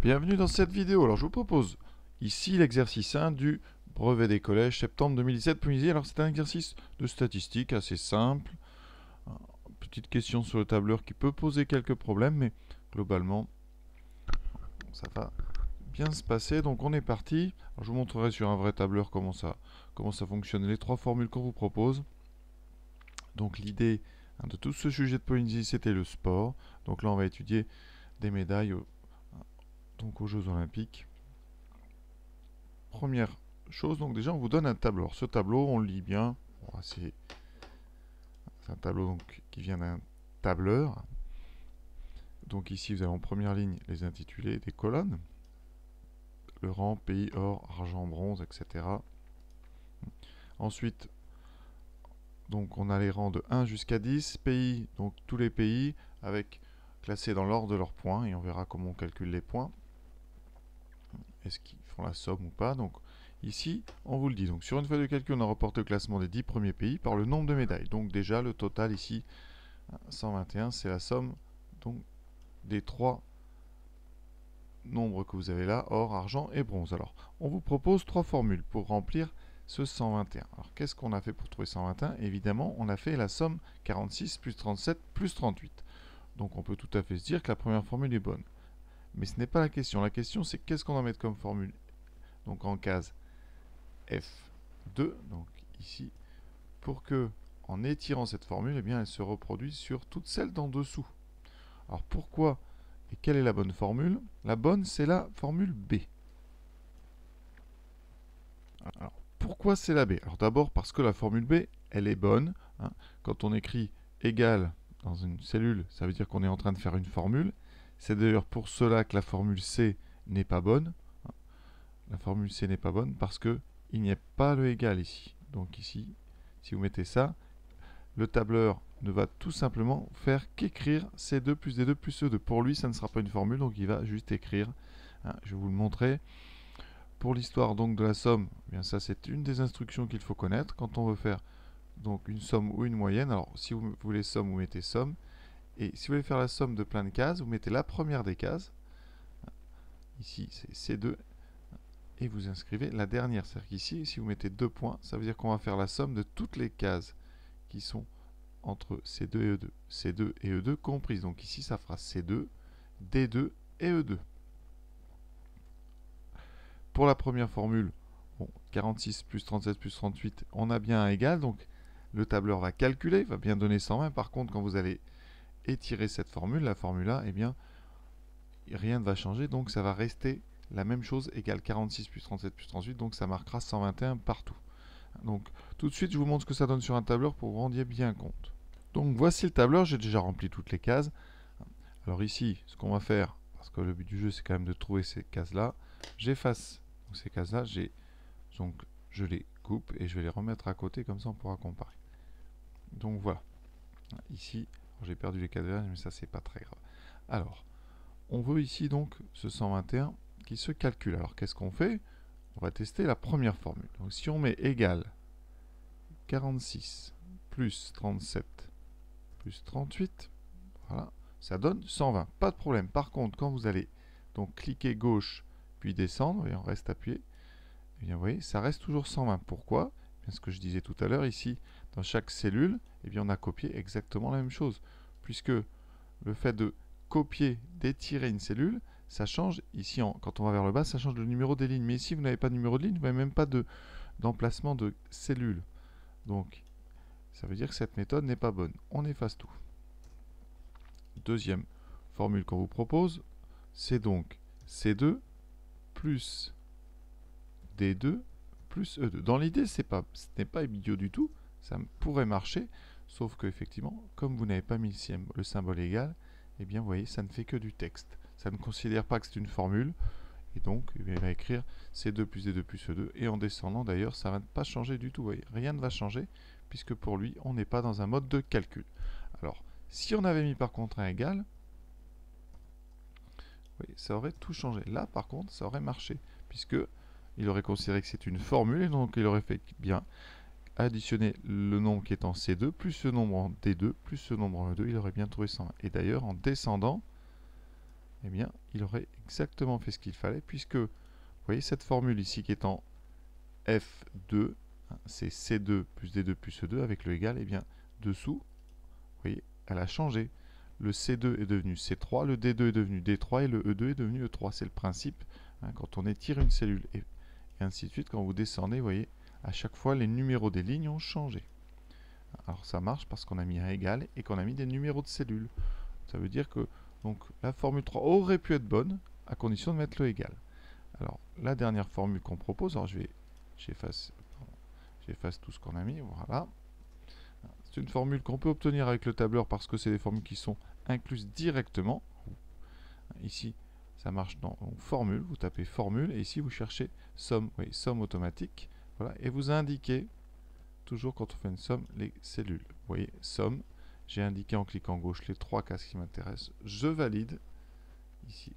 Bienvenue dans cette vidéo. Alors je vous propose ici l'exercice 1 du brevet des collèges septembre 2017 Polynésie. Alors c'est un exercice de statistique assez simple. Petite question sur le tableur qui peut poser quelques problèmes, mais globalement ça va bien se passer. Donc on est parti. Alors, je vous montrerai sur un vrai tableur comment ça fonctionne, les trois formules qu'on vous propose. Donc l'idée de tout ce sujet de Polynésie, c'était le sport. Donc là on va étudier des médailles donc aux Jeux Olympiques. Première chose, donc déjà on vous donne un tableau. Alors, ce tableau, on le lit bien. Bon, c'est un tableau donc, qui vient d'un tableur. Donc ici, vous avez en première ligne les intitulés des colonnes. Le rang, pays, or, argent, bronze, etc. Ensuite, donc on a les rangs de 1 jusqu'à 10. Pays, donc tous les pays, avec classés dans l'ordre de leurs points. Et on verra comment on calcule les points. Est-ce qu'ils font la somme ou pas. Donc ici, on vous le dit. Donc sur une feuille de calcul, on a reporté le classement des 10 premiers pays par le nombre de médailles. Donc déjà, le total ici, 121, c'est la somme donc, des trois nombres que vous avez là, or, argent et bronze. Alors, on vous propose trois formules pour remplir ce 121. Alors, qu'est-ce qu'on a fait pour trouver 121? Évidemment, on a fait la somme 46 plus 37 plus 38. Donc, on peut tout à fait se dire que la première formule est bonne. Mais ce n'est pas la question. La question, c'est qu'est-ce qu'on va mettre comme formule? Donc, en case F2, donc ici, pour que, en étirant cette formule, eh bien, elle se reproduise sur toutes celles d'en dessous. Alors pourquoi et quelle est la bonne formule? La bonne, c'est la formule B. Alors, pourquoi c'est la B? Alors d'abord parce que la formule B, elle est bonne. Quand on écrit égal dans une cellule, ça veut dire qu'on est en train de faire une formule. C'est d'ailleurs pour cela que la formule C n'est pas bonne. La formule C n'est pas bonne parce que il n'y a pas le égal ici. Donc ici, si vous mettez ça, le tableur ne va tout simplement faire qu'écrire C2 plus D2 plus E2. Pour lui, ça ne sera pas une formule, donc il va juste écrire. Je vais vous le montrer. Pour l'histoire donc de la somme, eh bien ça c'est une des instructions qu'il faut connaître. Quand on veut faire donc une somme ou une moyenne, alors si vous voulez somme, vous mettez somme. Et si vous voulez faire la somme de plein de cases, vous mettez la première des cases. Ici, c'est C2. Et vous inscrivez la dernière. C'est-à-dire qu'ici, si vous mettez 2 points, ça veut dire qu'on va faire la somme de toutes les cases qui sont entre C2 et E2. C2 et E2 comprises. Donc ici, ça fera C2, D2 et E2. Pour la première formule, bon, 46 plus 37 plus 38, on a bien un égal. Donc le tableur va calculer, il va bien donner 120. Par contre, quand vous allez étirer cette formule, la formule A, eh bien, rien ne va changer. Donc ça va rester la même chose, égale 46 plus 37 plus 38. Donc ça marquera 121 partout. Donc tout de suite, je vous montre ce que ça donne sur un tableur pour que vous rendiez bien compte. Donc voici le tableur, j'ai déjà rempli toutes les cases. Alors ici, ce qu'on va faire, parce que le but du jeu c'est quand même de trouver ces cases-là, j'efface ces cases-là, donc je les coupe et je vais les remettre à côté, comme ça on pourra comparer. Donc voilà. Ici, j'ai perdu les cases vertes, mais ça c'est pas très grave. Alors, on veut ici donc ce 121 qui se calcule. Alors qu'est-ce qu'on fait? On va tester la première formule. Donc si on met égal 46 plus 37 plus 38, voilà, ça donne 120. Pas de problème. Par contre, quand vous allez donc cliquer gauche puis descendre, et on reste appuyé, et bien vous voyez, ça reste toujours 120. Pourquoi? Bien, ce que je disais tout à l'heure, ici, dans chaque cellule, et bien on a copié exactement la même chose. Puisque le fait de copier, d'étirer une cellule, ça change, ici, quand on va vers le bas, ça change le numéro des lignes. Mais ici, vous n'avez pas de numéro de ligne, vous n'avez même pas d'emplacement de cellule. Donc, ça veut dire que cette méthode n'est pas bonne. On efface tout. Deuxième formule qu'on vous propose, c'est donc C2 plus D2 plus E2. Dans l'idée, ce n'est pas idiot du tout, ça pourrait marcher, sauf que effectivement, comme vous n'avez pas mis le symbole égal, eh bien vous voyez, ça ne fait que du texte. Ça ne considère pas que c'est une formule, et donc il va écrire C2 plus D2 plus E2, et en descendant d'ailleurs, ça ne va pas changer du tout, vous voyez, rien ne va changer, puisque pour lui, on n'est pas dans un mode de calcul. Alors, si on avait mis par contre un égal, oui, ça aurait tout changé. Là, par contre, ça aurait marché, puisque il aurait considéré que c'est une formule, et donc il aurait fait bien additionner le nombre qui est en C2, plus ce nombre en D2, plus ce nombre en E2, il aurait bien trouvé 120. Et d'ailleurs, en descendant, eh bien, il aurait exactement fait ce qu'il fallait, puisque, vous voyez, cette formule ici qui est en F2, hein, c'est C2 plus D2 plus E2 avec le égal, eh bien, dessous, vous voyez, elle a changé. Le C2 est devenu C3, le D2 est devenu D3 et le E2 est devenu E3. C'est le principe, hein, quand on étire une cellule, et ainsi de suite. Quand vous descendez, vous voyez, à chaque fois, les numéros des lignes ont changé. Alors ça marche parce qu'on a mis un égal et qu'on a mis des numéros de cellules. Ça veut dire que donc, la formule 3 aurait pu être bonne à condition de mettre le égal. Alors la dernière formule qu'on propose, alors j'efface tout ce qu'on a mis, voilà. C'est une formule qu'on peut obtenir avec le tableur parce que c'est des formules qui sont incluses directement. Ici, ça marche dans formule, vous tapez formule et ici vous cherchez somme, oui, somme automatique. Voilà, et vous indiquez toujours quand on fait une somme les cellules. Vous voyez, somme, j'ai indiqué en cliquant gauche les 3 cases qui m'intéressent. Je valide ici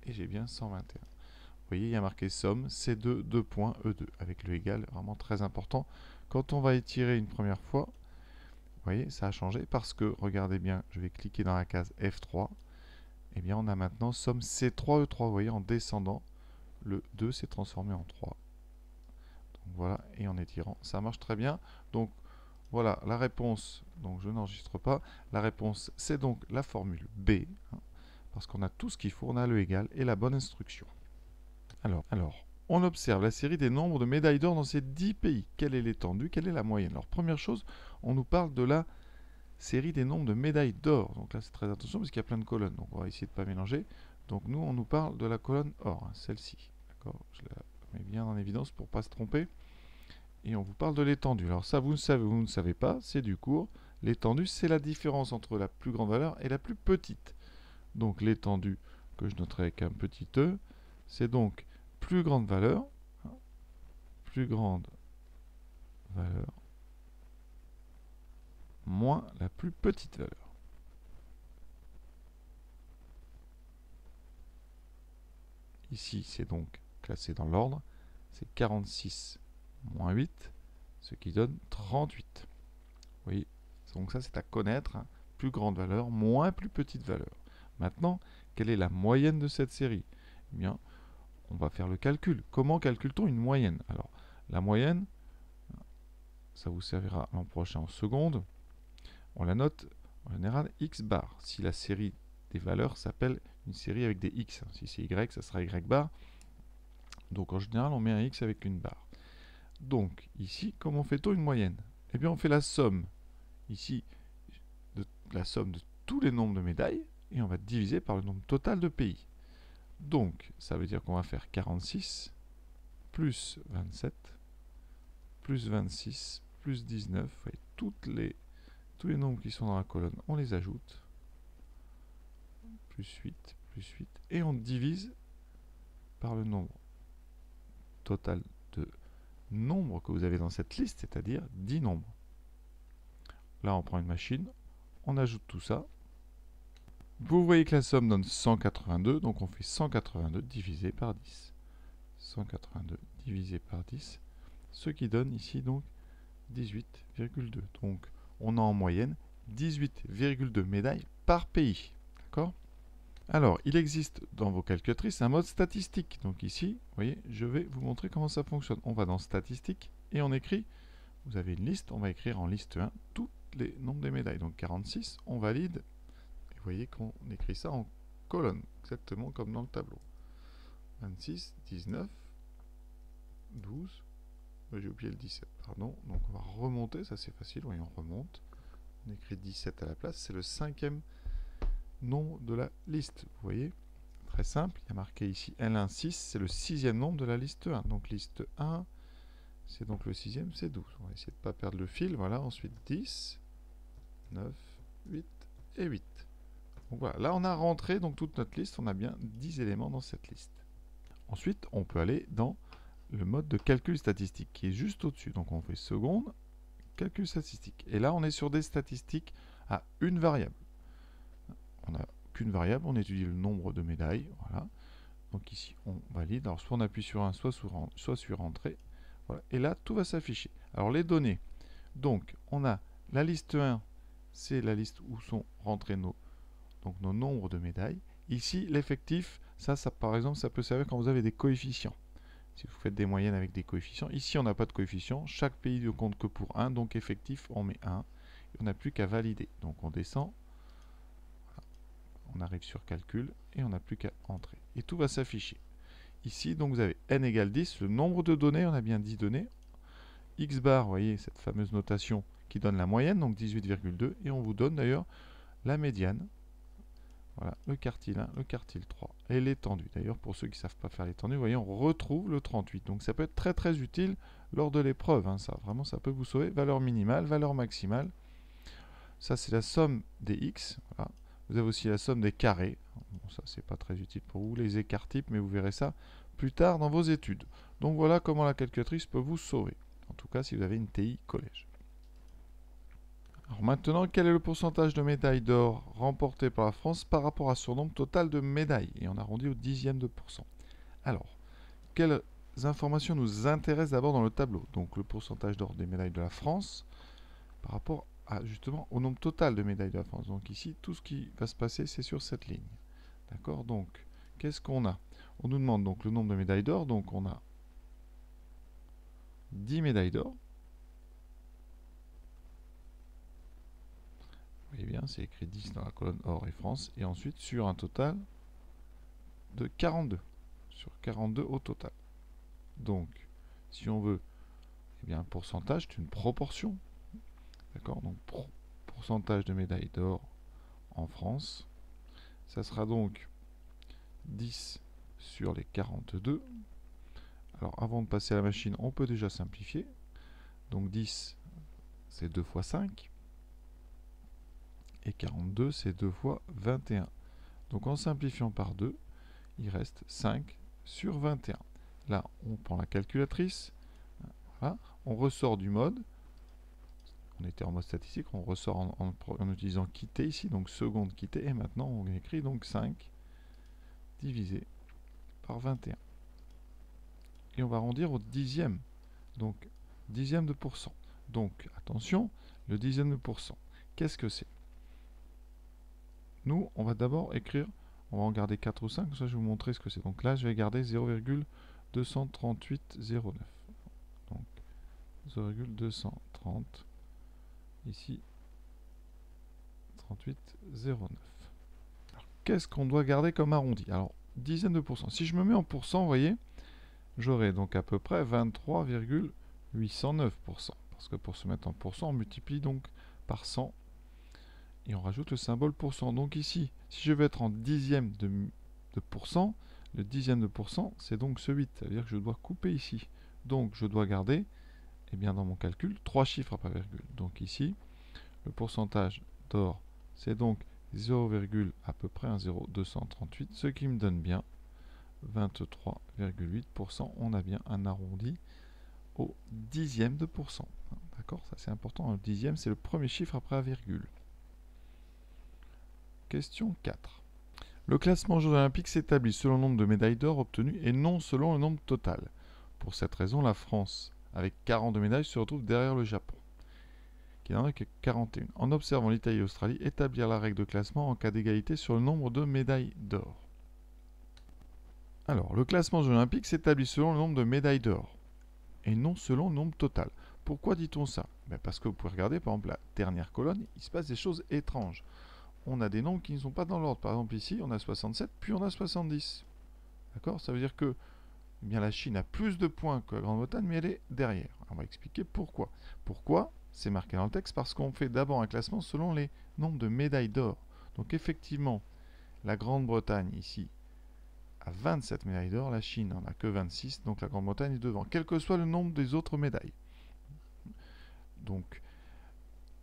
et j'ai bien 121. Vous voyez, il y a marqué somme C2 2.E2 avec le égal, vraiment très important. Quand on va étirer une première fois, vous voyez, ça a changé parce que, regardez bien, je vais cliquer dans la case F3. Eh bien, on a maintenant somme C3E3. Vous voyez, en descendant, le 2 s'est transformé en 3. Donc voilà, et en étirant, ça marche très bien. Donc voilà, la réponse, donc je n'enregistre pas. La réponse, c'est donc la formule B, hein, parce qu'on a tout ce qu'il faut, on a le égal et la bonne instruction. Alors, on observe la série des nombres de médailles d'or dans ces 10 pays. Quelle est l'étendue? Quelle est la moyenne? Alors, première chose, on nous parle de la série des nombres de médailles d'or. Donc là, c'est très attention parce qu'il y a plein de colonnes. Donc, on va essayer de ne pas mélanger. Donc, nous, on nous parle de la colonne or, hein, celle-ci. D'accord? Je la mets bien en évidence pour ne pas se tromper. Et on vous parle de l'étendue. Alors, ça, vous ne savez pas, c'est du cours. L'étendue, c'est la différence entre la plus grande valeur et la plus petite. Donc, l'étendue, que je noterai avec un petit e, c'est donc plus grande valeur, moins la plus petite valeur. Ici, c'est donc classé dans l'ordre, c'est 46 moins 8, ce qui donne 38. Vous voyez, donc ça c'est à connaître, hein. Plus grande valeur, moins plus petite valeur. Maintenant, quelle est la moyenne de cette série? Eh bien, on va faire le calcul. Comment calcule-t-on une moyenne? Alors, la moyenne, ça vous servira l'an prochain en seconde. On la note en général x bar. Si la série des valeurs s'appelle une série avec des x. Si c'est y, ça sera y bar. Donc en général, on met un x avec une barre. Donc ici, comment fait-on une moyenne? Eh bien, on fait la somme, ici, la somme de tous les nombres de médailles, et on va diviser par le nombre total de pays. Donc, ça veut dire qu'on va faire 46, plus 27, plus 26, plus 19, et tous les nombres qui sont dans la colonne, on les ajoute, plus 8, et on divise par le nombre total de nombres que vous avez dans cette liste, c'est-à-dire 10 nombres. Là, on prend une machine, on ajoute tout ça. Vous voyez que la somme donne 182, donc on fait 182 divisé par 10. 182 divisé par 10, ce qui donne ici donc 18,2. Donc on a en moyenne 18,2 médailles par pays. D'accord? Alors, il existe dans vos calculatrices un mode statistique. Donc ici, vous voyez, je vais vous montrer comment ça fonctionne. On va dans statistiques et on écrit, vous avez une liste, on va écrire en liste 1 tous les nombres des médailles. Donc 46, on valide. Et vous voyez qu'on écrit ça en colonne, exactement comme dans le tableau. 26, 19, 12, j'ai oublié le 17, pardon. Donc on va remonter, ça c'est facile, voyez, on remonte. On écrit 17 à la place, c'est le 5e nombre de la liste, vous voyez, très simple, il y a marqué ici L1, 6, c'est le 6e nombre de la liste 1, donc liste 1, c'est donc le 6e, c'est 12, on va essayer de ne pas perdre le fil, voilà, ensuite 10, 9, 8 et 8. Donc voilà, là on a rentré donc toute notre liste, on a bien 10 éléments dans cette liste. Ensuite, on peut aller dans le mode de calcul statistique qui est juste au-dessus, donc on fait seconde, calcul statistique, et là on est sur des statistiques à une variable. On n'a qu'une variable, on étudie le nombre de médailles, voilà. Donc ici, on valide. Alors, soit on appuie sur 1, soit sur Entrée. Voilà. Et là, tout va s'afficher. Alors, les données. Donc, on a la liste 1, c'est la liste où sont rentrés nos nombres de médailles. Ici, l'effectif, ça par exemple, ça peut servir quand vous avez des coefficients. Si vous faites des moyennes avec des coefficients. Ici, on n'a pas de coefficient. Chaque pays ne compte que pour 1. Donc, effectif, on met 1. Et on n'a plus qu'à valider. Donc, on descend. Voilà. On arrive sur calcul. Et on n'a plus qu'à entrer. Et tout va s'afficher. Ici, donc, vous avez n égale 10. Le nombre de données, on a bien 10 données. X bar, vous voyez, cette fameuse notation qui donne la moyenne. Donc, 18,2. Et on vous donne d'ailleurs la médiane. Voilà, le quartile 1, le quartile 3 et l'étendue. D'ailleurs, pour ceux qui ne savent pas faire l'étendue, vous voyez, on retrouve le 38. Donc ça peut être très très utile lors de l'épreuve. Hein, ça, vraiment, ça peut vous sauver. Valeur minimale, valeur maximale. Ça, c'est la somme des x. Voilà. Vous avez aussi la somme des carrés. Bon, ça, c'est pas très utile pour vous, les écarts types, mais vous verrez ça plus tard dans vos études. Donc voilà comment la calculatrice peut vous sauver. En tout cas, si vous avez une TI collège. Alors maintenant, quel est le pourcentage de médailles d'or remportées par la France par rapport à son nombre total de médailles? Et on arrondit au dixième de pourcent. Alors, quelles informations nous intéressent d'abord dans le tableau? Donc le pourcentage d'or des médailles de la France par rapport à, justement au nombre total de médailles de la France. Donc ici, tout ce qui va se passer, c'est sur cette ligne. D'accord? Donc, qu'est-ce qu'on a? On nous demande donc le nombre de médailles d'or. Donc on a 10 médailles d'or. Vous voyez bien, c'est écrit 10 dans la colonne or et France. Et ensuite, sur un total de 42. Sur 42 au total. Donc, si on veut, eh bien, un pourcentage, c'est une proportion. D'accord? Donc, pourcentage de médailles d'or en France. Ça sera donc 10 sur les 42. Alors, avant de passer à la machine, on peut déjà simplifier. Donc, 10, c'est 2 fois 5. Et 42, c'est 2 fois 21. Donc en simplifiant par 2, il reste 5 sur 21. Là, on prend la calculatrice. Voilà. On ressort du mode. On était en mode statistique. On ressort en utilisant quitter ici. Donc seconde quitter. Et maintenant, on écrit donc 5 divisé par 21. Et on va arrondir au dixième. Donc dixième de pourcent. Donc attention, le dixième de pourcent. Qu'est-ce que c'est? Nous, on va d'abord écrire, on va en garder 4 ou 5, ça je vais vous montrer ce que c'est. Donc là, je vais garder 0,23809. Donc 0,230, ici 3809. Qu'est-ce qu'on doit garder comme arrondi? Alors, dizaine de pourcent. Si je me mets en pourcent, vous voyez, j'aurai donc à peu près 23,809%. Parce que pour se mettre en pourcent, on multiplie donc par 100. Et on rajoute le symbole pourcent. Donc ici, si je veux être en dixième de pourcent, le dixième de pourcent, c'est donc ce 8. Ça veut dire que je dois couper ici. Donc je dois garder, eh bien dans mon calcul, 3 chiffres après virgule. Donc ici, le pourcentage d'or, c'est donc 0, à peu près un 0,238, ce qui me donne bien 23,8%. On a bien un arrondi au dixième de pourcent. D'accord? Ça c'est important. Le dixième, c'est le premier chiffre après la virgule. Question 4. Le classement Jeux Olympiques s'établit selon le nombre de médailles d'or obtenues et non selon le nombre total. Pour cette raison, la France, avec 42 médailles, se retrouve derrière le Japon, qui n'en a que 41. En observant l'Italie et l'Australie, établir la règle de classement en cas d'égalité sur le nombre de médailles d'or. Alors, le classement Jeux Olympiques s'établit selon le nombre de médailles d'or et non selon le nombre total. Pourquoi dit-on ça? Parce que vous pouvez regarder, par exemple, la dernière colonne, il se passe des choses étranges. On a des nombres qui ne sont pas dans l'ordre. Par exemple, ici, on a 67, puis on a 70. D'accord? Ça veut dire que eh bien, la Chine a plus de points que la Grande-Bretagne, mais elle est derrière. On va expliquer pourquoi. Pourquoi? C'est marqué dans le texte parce qu'on fait d'abord un classement selon les nombres de médailles d'or. Donc effectivement, la Grande-Bretagne ici a 27 médailles d'or, la Chine n'en a que 26, donc la Grande-Bretagne est devant, quel que soit le nombre des autres médailles. Donc,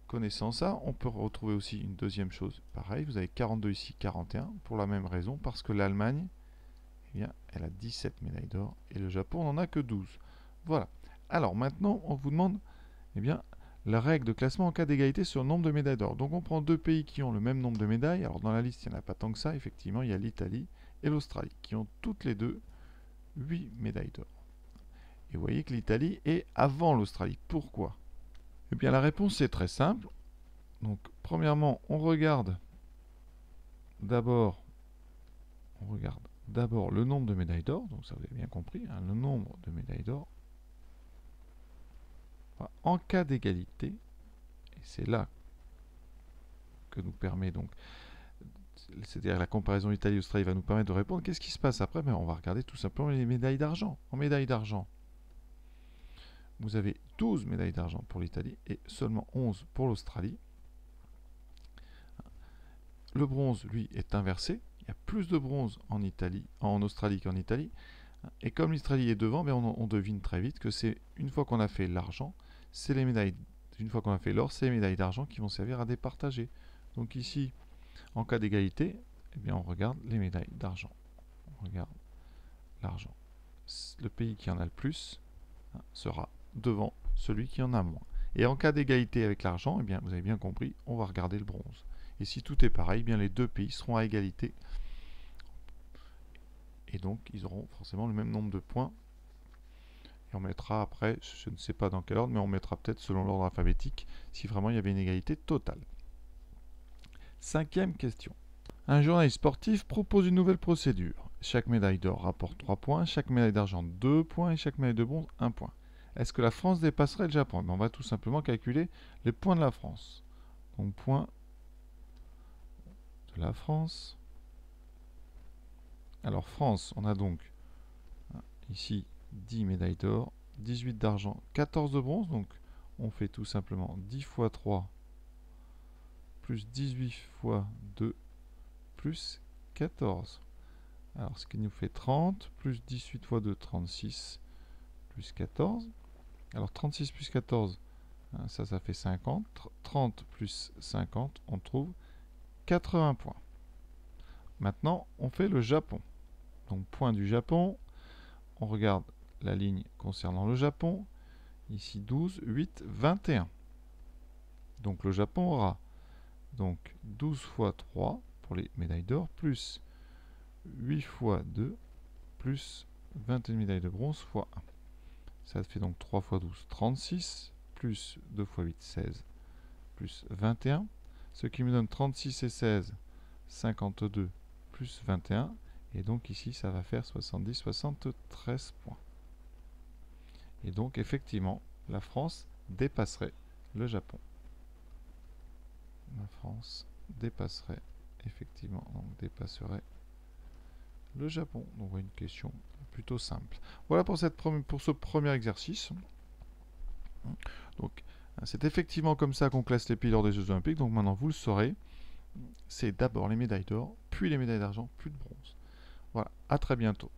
connaissant ça, on peut retrouver aussi une deuxième chose. Pareil, vous avez 42 ici, 41, pour la même raison, parce que l'Allemagne, eh bien, elle a 17 médailles d'or, et le Japon n'en a que 12. Voilà. Alors maintenant, on vous demande eh bien, la règle de classement en cas d'égalité sur le nombre de médailles d'or. Donc on prend deux pays qui ont le même nombre de médailles. Alors dans la liste, il n'y en a pas tant que ça. Effectivement, il y a l'Italie et l'Australie, qui ont toutes les deux 8 médailles d'or. Et vous voyez que l'Italie est avant l'Australie. Pourquoi? Eh bien, la réponse est très simple. Donc, premièrement, on regarde d'abord on regarde d'abord le nombre de médailles d'or, donc ça vous avez bien compris, hein, le nombre de médailles d'or. Voilà. En cas d'égalité, et c'est là que nous permet donc, c'est-à-dire la comparaison Italie-Australie va nous permettre de répondre. Qu'est-ce qui se passe après? On va regarder tout simplement les médailles d'argent. En médailles d'argent, vous avez 12 médailles d'argent pour l'Italie et seulement 11 pour l'Australie. Le bronze, lui, est inversé. Il y a plus de bronze en Australie qu'en Italie. Et comme l'Australie est devant, on devine très vite que c'est une fois qu'on a fait l'argent, c'est les médailles. Une fois qu'on a fait l'or, c'est les médailles d'argent qui vont servir à départager. Donc ici, en cas d'égalité, eh bien on regarde les médailles d'argent. On regarde l'argent. Le pays qui en a le plus sera devant celui qui en a moins. Et en cas d'égalité avec l'argent, eh bien vous avez bien compris, on va regarder le bronze. Et si tout est pareil, eh bien les deux pays seront à égalité. Et donc ils auront forcément le même nombre de points. Et on mettra après, je ne sais pas dans quel ordre, mais on mettra peut-être selon l'ordre alphabétique, si vraiment il y avait une égalité totale. 5e question. Un journaliste sportif propose une nouvelle procédure. Chaque médaille d'or rapporte 3 points, chaque médaille d'argent 2 points et chaque médaille de bronze 1 point. Est-ce que la France dépasserait le Japon? On va tout simplement calculer les points de la France. Donc points de la France. Alors France, on a donc ici 10 médailles d'or, 18 d'argent, 14 de bronze. Donc on fait tout simplement 10 fois 3 plus 18 fois 2 plus 14. Alors ce qui nous fait 30 plus 18 fois 2, 36 plus 14. Alors 36 plus 14, ça fait 50. 30 plus 50, on trouve 80 points. Maintenant, on fait le Japon. Donc point du Japon, on regarde la ligne concernant le Japon. Ici 12, 8, 21. Donc le Japon aura donc 12 fois 3 pour les médailles d'or, plus 8 fois 2, plus 21 médailles de bronze fois 1. Ça fait donc 3 fois 12, 36, plus 2 fois 8, 16, plus 21. Ce qui me donne 36 et 16, 52, plus 21. Et donc ici, ça va faire 70, 73 points. Et donc, effectivement, la France dépasserait le Japon. La France dépasserait, effectivement, donc dépasserait le Japon. Donc, une question plutôt simple. Voilà pour ce premier exercice. Donc, c'est effectivement comme ça qu'on classe les pays lors des Jeux Olympiques. Donc, maintenant, vous le saurez. C'est d'abord les médailles d'or, puis les médailles d'argent, puis de bronze. Voilà, à très bientôt.